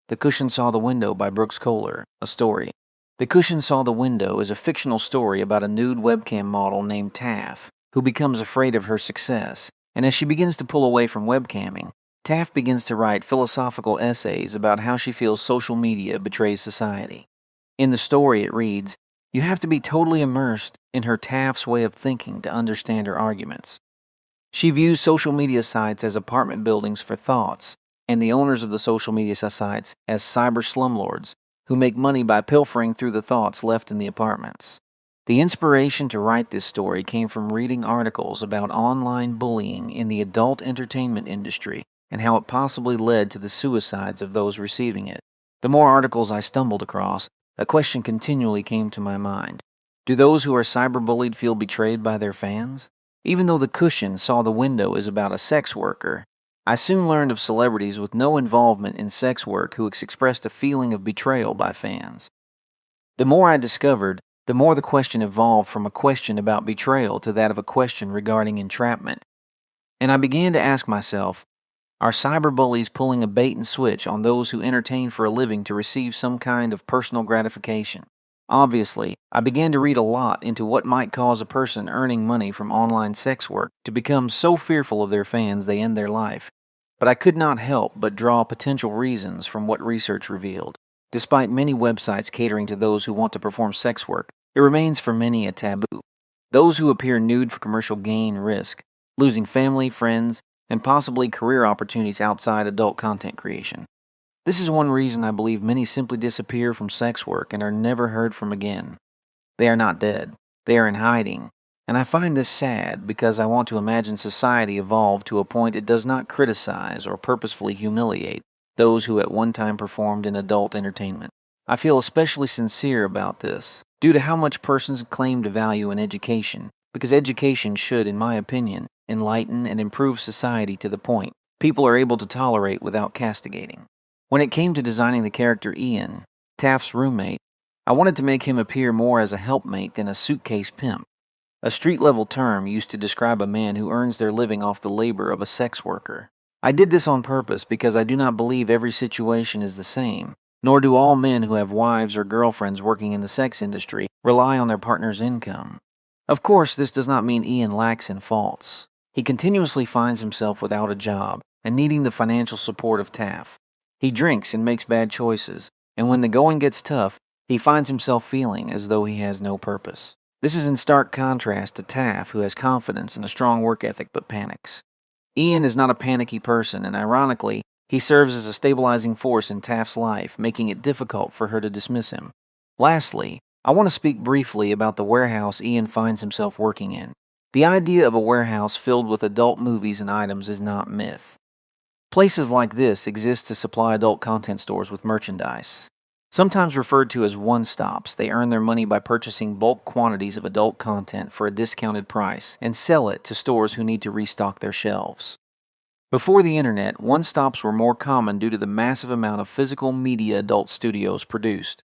The Cushion Saw the Window by Kohler, a story. The Cushion Saw the Window is a fictional story about a nude webcam model named Taff, who becomes afraid of her success, and as she begins to pull away from webcamming, Taff begins to write philosophical essays about how she feels social media betrays society. In the story it reads, "You have to be totally immersed in her Taff's way of thinking to understand her arguments." She views social media sites as apartment buildings for thoughts, and the owners of the social media sites as cyber slumlords who make money by pilfering through the thoughts left in the apartments. The inspiration to write this story came from reading articles about online bullying in the adult entertainment industry and how it possibly led to the suicides of those receiving it. The more articles I stumbled across, a question continually came to my mind. Do those who are cyberbullied feel betrayed by their fans? Even though The Cushion Saw the Window is about a sex worker, I soon learned of celebrities with no involvement in sex work who expressed a feeling of betrayal by fans. The more I discovered, the more the question evolved from a question about betrayal to that of a question regarding entrapment. And I began to ask myself, are cyberbullies pulling a bait and switch on those who entertain for a living to receive some kind of personal gratification? Obviously, I began to read a lot into what might cause a person earning money from online sex work to become so fearful of their fans they end their life. But I could not help but draw potential reasons from what research revealed. Despite many websites catering to those who want to perform sex work, it remains for many a taboo. Those who appear nude for commercial gain risk losing family, friends, and possibly career opportunities outside adult content creation. This is one reason I believe many simply disappear from sex work and are never heard from again. They are not dead. They are in hiding. And I find this sad because I want to imagine society evolved to a point it does not criticize or purposefully humiliate those who at one time performed in adult entertainment. I feel especially sincere about this due to how much persons claim to value in education, because education should, in my opinion, enlighten and improve society to the point people are able to tolerate without castigating. When it came to designing the character Ian, Taft's roommate, I wanted to make him appear more as a helpmate than a suitcase pimp, a street-level term used to describe a man who earns their living off the labor of a sex worker. I did this on purpose because I do not believe every situation is the same, nor do all men who have wives or girlfriends working in the sex industry rely on their partner's income. Of course, this does not mean Ian lacks in faults. He continuously finds himself without a job and needing the financial support of Taft. He drinks and makes bad choices, and when the going gets tough, he finds himself feeling as though he has no purpose. This is in stark contrast to Taft, who has confidence and a strong work ethic but panics. Ian is not a panicky person, and ironically, he serves as a stabilizing force in Taft's life, making it difficult for her to dismiss him. Lastly, I want to speak briefly about the warehouse Ian finds himself working in. The idea of a warehouse filled with adult movies and items is not myth. Places like this exist to supply adult content stores with merchandise. Sometimes referred to as one-stops, they earn their money by purchasing bulk quantities of adult content for a discounted price and sell it to stores who need to restock their shelves. Before the internet, one-stops were more common due to the massive amount of physical media adult studios produced.